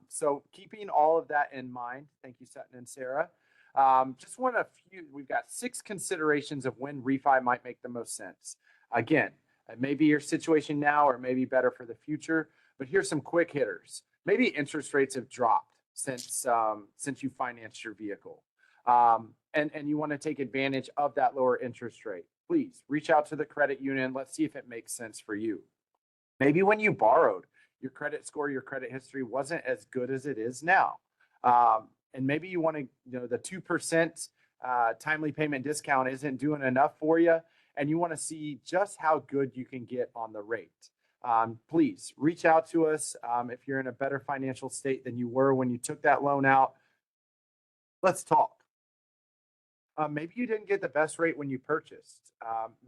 So keeping all of that in mind, thank you, Sutton and Sarah. Just want we've got 6 considerations of when refi might make the most sense. Again, it may be your situation now or maybe better for the future, but here's some quick hitters. Maybe interest rates have dropped since you financed your vehicle. And you want to take advantage of that lower interest rate, please reach out to the credit union. Let's see if it makes sense for you. Maybe when you borrowed, your credit score, your credit history wasn't as good as it is now. And maybe you want to, the 2% timely payment discount isn't doing enough for you, and you want to see just how good you can get on the rate. Please reach out to us if you're in a better financial state than you were when you took that loan out. Let's talk. Maybe you didn't get the best rate when you purchased.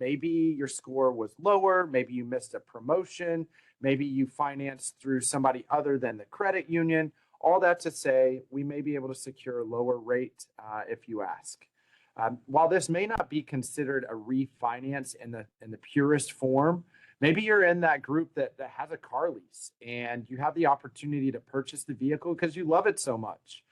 Maybe your score was lower. Maybe you missed a promotion. Maybe you financed through somebody other than the credit union. All that to say, we may be able to secure a lower rate if you ask. While this may not be considered a refinance in the purest form, maybe you're in that group that has a car lease and you have the opportunity to purchase the vehicle because you love it so much.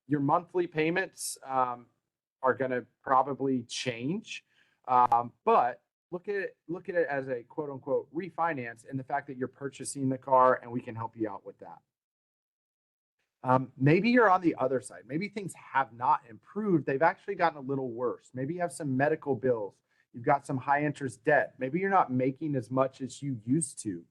Your monthly payments are going to probably change. But look at it as a quote unquote refinance and the fact that you're purchasing the car and we can help you out with that. Maybe you're on the other side. Maybe things have not improved. They've actually gotten a little worse. Maybe you have some medical bills. You've got some high interest debt. Maybe you're not making as much as you used to.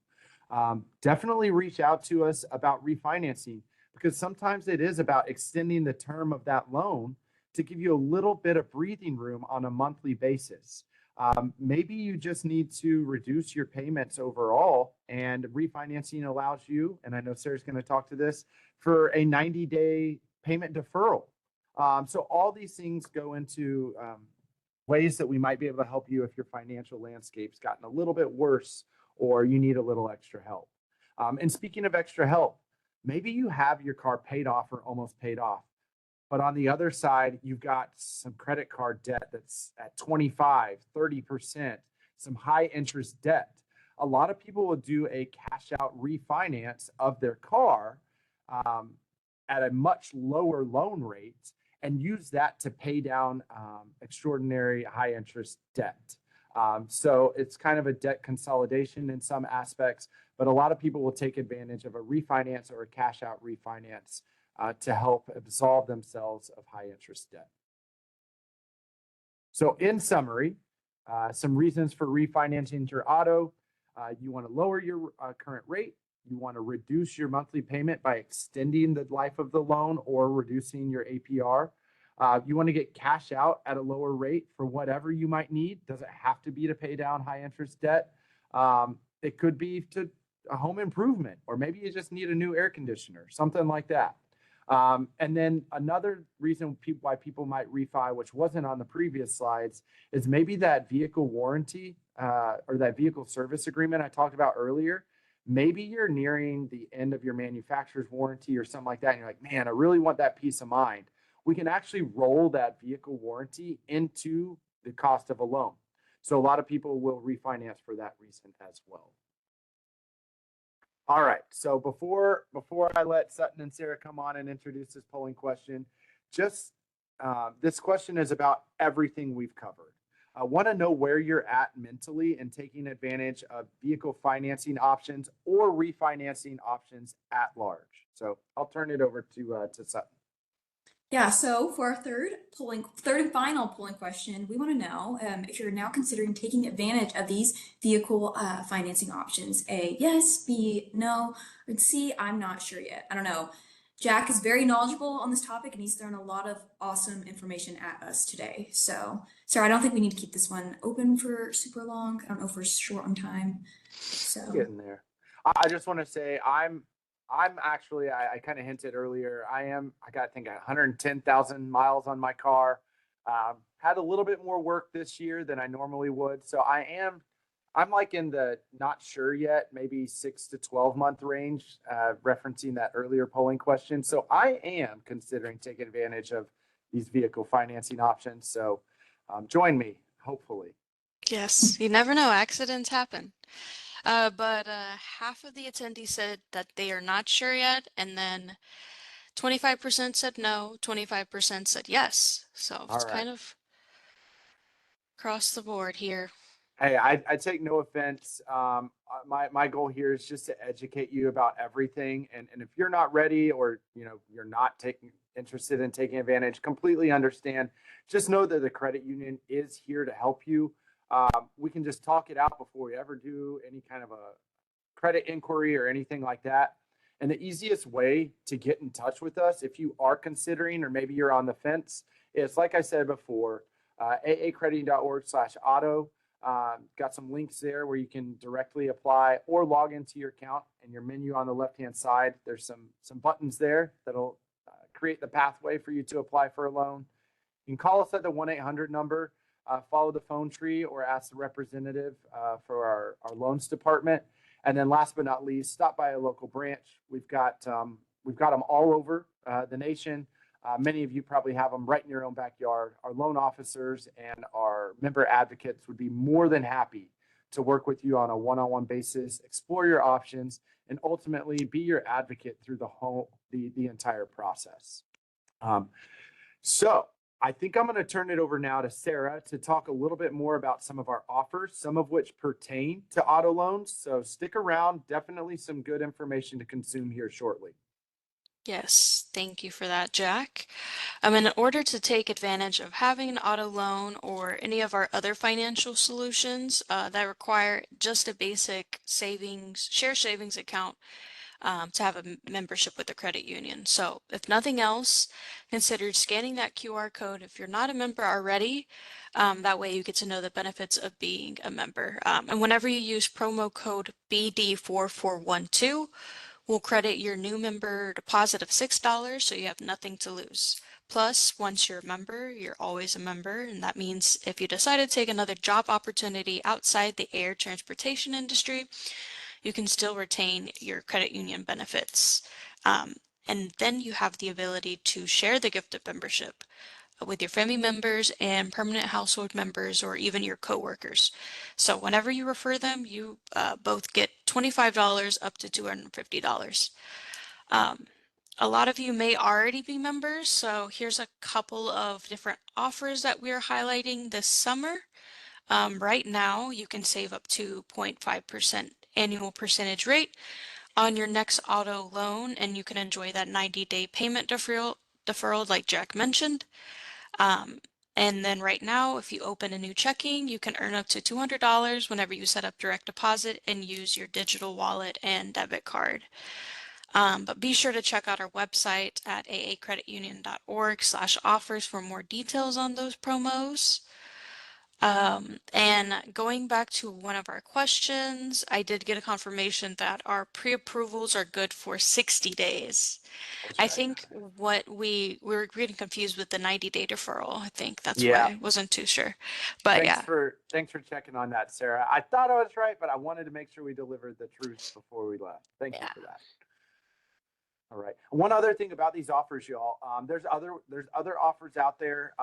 Definitely reach out to us about refinancing because sometimes it is about extending the term of that loan to give you a little bit of breathing room on a monthly basis. Maybe you just need to reduce your payments overall, and refinancing allows you, and I know Sarah's going to talk to this, for a 90-day payment deferral. So all these things go into ways that we might be able to help you if your financial landscape's gotten a little bit worse or you need a little extra help. And speaking of extra help, maybe you have your car paid off or almost paid off. But on the other side, you've got some credit card debt that's at 25, 30%, some high interest debt. A lot of people will do a cash out refinance of their car at a much lower loan rate and use that to pay down extraordinary high interest debt. So it's kind of a debt consolidation in some aspects, but a lot of people will take advantage of a refinance or a cash out refinance to help absolve themselves of high interest debt. So in summary, some reasons for refinancing your auto. You want to lower your current rate. You want to reduce your monthly payment by extending the life of the loan or reducing your APR. You want to get cash out at a lower rate for whatever you might need. Doesn't have to be to pay down high interest debt. It could be to a home improvement, or maybe you just need a new air conditioner, something like that. And then another reason why people might refi, which wasn't on the previous slides, is maybe that vehicle warranty or that vehicle service agreement I talked about earlier. Maybe you're nearing the end of your manufacturer's warranty or something like that. And you're like, man, I really want that peace of mind. We can actually roll that vehicle warranty into the cost of a loan. So a lot of people will refinance for that reason as well. All right. So before I let Sutton and Sarah come on and introduce this polling question, just this question is about everything we've covered. I want to know where you're at mentally in taking advantage of vehicle financing options or refinancing options at large. So I'll turn it over to Sutton. Yeah, so for our third and final polling question, we want to know if you're now considering taking advantage of these vehicle financing options. A, yes, B, no, or C, I'm not sure yet. I don't know. Jack is very knowledgeable on this topic and he's thrown a lot of awesome information at us today. So, Sarah, I don't think we need to keep this one open for super long. I don't know if we're short on time. So, Getting there. I just want to say I'm actually I kind of hinted earlier. I got I think 110,000 miles on my car. Had a little bit more work this year than I normally would, so I'm like in the not sure yet, maybe 6 to 12 month range, referencing that earlier polling question. So I am considering taking advantage of these vehicle financing options. So join me, hopefully. Yes, you never know, accidents happen. But half of the attendees said that they are not sure yet, and then 25% said no, 25% said yes. So All it's right. kind of across the board here. Hey, I take no offense. My goal here is just to educate you about everything. And if you're not ready or, you're not interested in taking advantage, completely understand. Just know that the credit union is here to help you. We can just talk it out before we ever do any kind of a credit inquiry or anything like that. And the easiest way to get in touch with us, if you are considering, or maybe you're on the fence, is like I said before, aacrediting.org/auto. Got some links there where you can directly apply or log into your account, and your menu on the left-hand side. There's some buttons there that'll create the pathway for you to apply for a loan. You can call us at the 1-800 number, follow the phone tree, or ask the representative for our loans department. And then last but not least, stop by a local branch. We've got them all over the nation. Many of you probably have them right in your own backyard. Our loan officers and our member advocates would be more than happy to work with you on a one-on-one basis, explore your options, and ultimately be your advocate through the entire process. So I think I'm going to turn it over now to Sarah to talk a little bit more about some of our offers, some of which pertain to auto loans. So stick around. Definitely some good information to consume here shortly. Yes, thank you for that, Jack. In order to take advantage of having an auto loan or any of our other financial solutions that require just a basic share savings account to have a membership with the credit union. So if nothing else, consider scanning that QR code if you're not a member already. That way you get to know the benefits of being a member. And whenever you use promo code BD4412, we'll credit your new member deposit of $6, so you have nothing to lose. Plus, once you're a member, you're always a member, and that means if you decide to take another job opportunity outside the air transportation industry, you can still retain your credit union benefits. And then you have the ability to share the gift of membership with your family members and permanent household members, or even your coworkers. So whenever you refer them, you both get $25 up to $250. A lot of you may already be members, so here's a couple of different offers that we are highlighting this summer. Right now, you can save up to 0.5% annual percentage rate on your next auto loan, and you can enjoy that 90-day payment deferral like Jack mentioned. And then right now, if you open a new checking, you can earn up to $200 whenever you set up direct deposit and use your digital wallet and debit card. But be sure to check out our website at aacreditunion.org/offers for more details on those promos. And going back to one of our questions, I did get a confirmation that our pre-approvals are good for 60 days. That's I right. think what we were getting confused with the 90-day deferral. I think that's Yeah. why I wasn't too sure. But Thanks yeah, for checking on that, Sarah. I thought I was right, but I wanted to make sure we delivered the truth before we left. Thank you yeah. for that. All right. One other thing about these offers, y'all. There's other offers out there.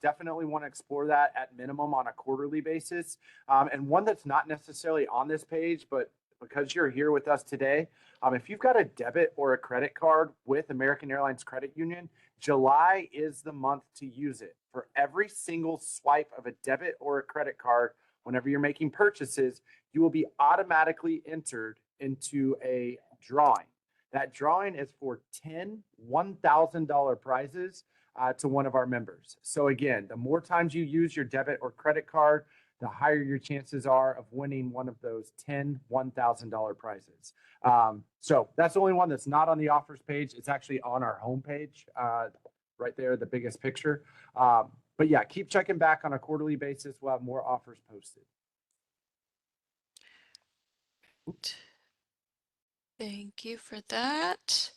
Definitely want to explore that at minimum on a quarterly basis. And one that's not necessarily on this page, but because you're here with us today, if you've got a debit or a credit card with American Airlines Credit Union, July is the month to use it. For every single swipe of a debit or a credit card, whenever you're making purchases, you will be automatically entered into a drawing. That drawing is for 10 $1,000 prizes to one of our members. So again, the more times you use your debit or credit card, the higher your chances are of winning one of those 10 $1,000 prizes. So that's the only one that's not on the offers page. It's actually on our homepage, right there, the biggest picture. But yeah, keep checking back on a quarterly basis. We'll have more offers posted. Thank you for that.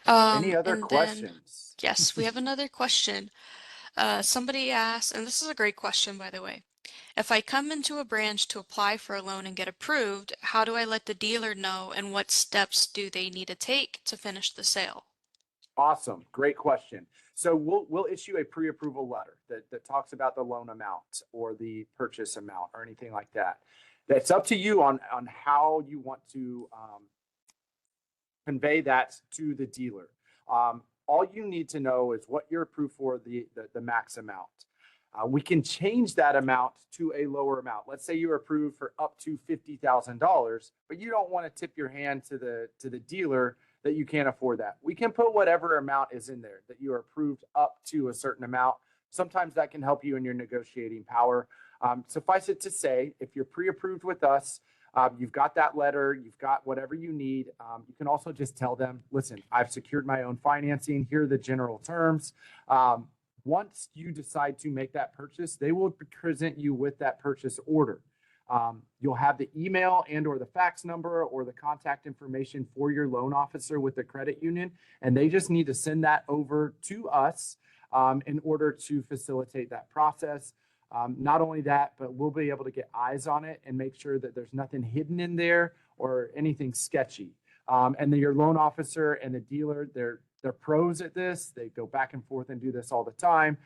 Any other And then, questions? yes, we have another question. Somebody asked, and this is a great question, by the way. If I come into a branch to apply for a loan and get approved, how do I let the dealer know and what steps do they need to take to finish the sale? Awesome. Great question. So we'll issue a pre-approval letter that talks about the loan amount or the purchase amount or anything like that. That's up to you on how you want to convey that to the dealer. All you need to know is what you're approved for, the max amount. We can change that amount to a lower amount. Let's say you're approved for up to $50,000, but you don't want to tip your hand to the dealer that you can't afford that. We can put whatever amount is in there that you are approved up to a certain amount. Sometimes that can help you in your negotiating power. Suffice it to say, if you're pre-approved with us, you've got that letter, you've got whatever you need. You can also just tell them, listen, I've secured my own financing. Here are the general terms. Once you decide to make that purchase, they will present you with that purchase order. You'll have the email and or the fax number or the contact information for your loan officer with the credit union, and they just need to send that over to us in order to facilitate that process. Not only that, but we'll be able to get eyes on it and make sure that there's nothing hidden in there or anything sketchy. And then your loan officer and the dealer, they're pros at this. They go back and forth and do this all the time.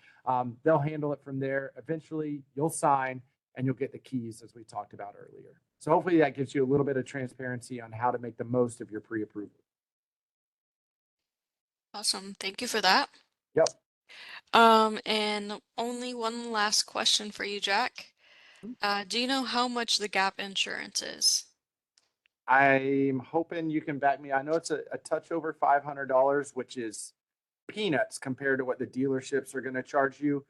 They'll handle it from there. Eventually, you'll sign and you'll get the keys, as we talked about earlier. So hopefully that gives you a little bit of transparency on how to make the most of your pre-approval. Awesome. Thank you for that. Yep. And only one last question for you, Jack. Do you know how much the gap insurance is? I'm hoping you can back me. I know it's a touch over $500, which is peanuts compared to what the dealerships are going to charge you.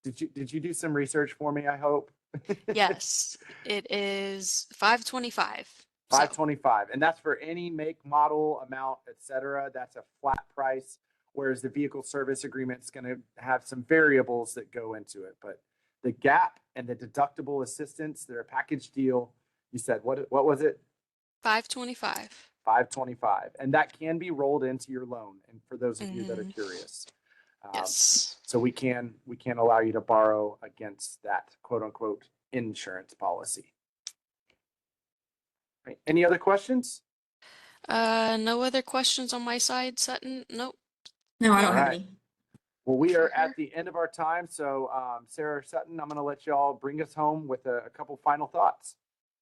Did you do some research for me, I hope? Yes, it is $525. So, 525, and that's for any make, model, amount, etc. That's a flat price, whereas the vehicle service agreement is going to have some variables that go into it. But the gap and the deductible assistance, they're a package deal. You said what was it? 525. 525, and that can be rolled into your loan. And for those of you that are Mhm. curious, Yes. so we can allow you to borrow against that quote unquote insurance policy. Right. Any other questions? No other questions on my side, Sutton? Nope. No, I don't All have right. any. Well, we are Sure. at the end of our time. So Sarah Sutton, I'm going to let you all bring us home with a couple final thoughts.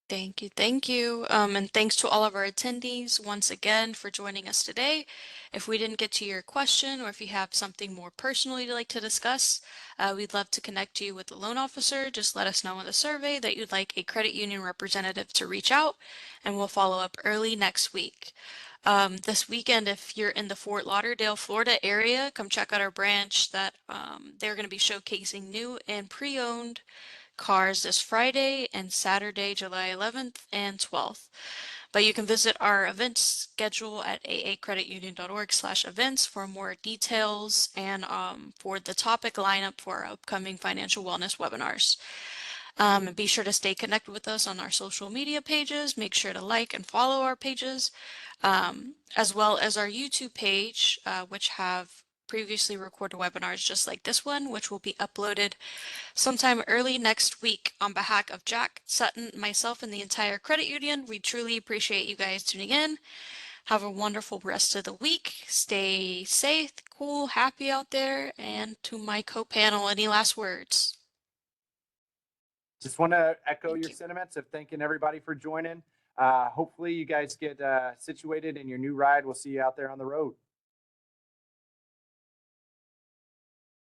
Thank you, thank you. And thanks to all of our attendees once again for joining us today. If we didn't get to your question or if you have something more personal you'd like to discuss, we'd love to connect you with the loan officer. Just let us know in the survey that you'd like a credit union representative to reach out, and we'll follow up early next week. This weekend, if you're in the Fort Lauderdale, Florida area, come check out our branch that they're going to be showcasing new and pre-owned cars this Friday and Saturday, July 11th and 12th. But you can visit our events schedule at aacreditunion.org/events for more details and for the topic lineup for our upcoming financial wellness webinars. And be sure to stay connected with us on our social media pages. Make sure to like and follow our pages, as well as our YouTube page, which have previously recorded webinars just like this one, which will be uploaded sometime early next week. On behalf of Jack, Sutton, myself, and the entire credit union, we truly appreciate you guys tuning in. Have a wonderful rest of the week. Stay safe, cool, happy out there. And to my co-panel, any last words? Just want to echo Thank your you. sentiments of thanking everybody for joining. hopefully you guys get situated in your new ride. We'll see you out there on the road.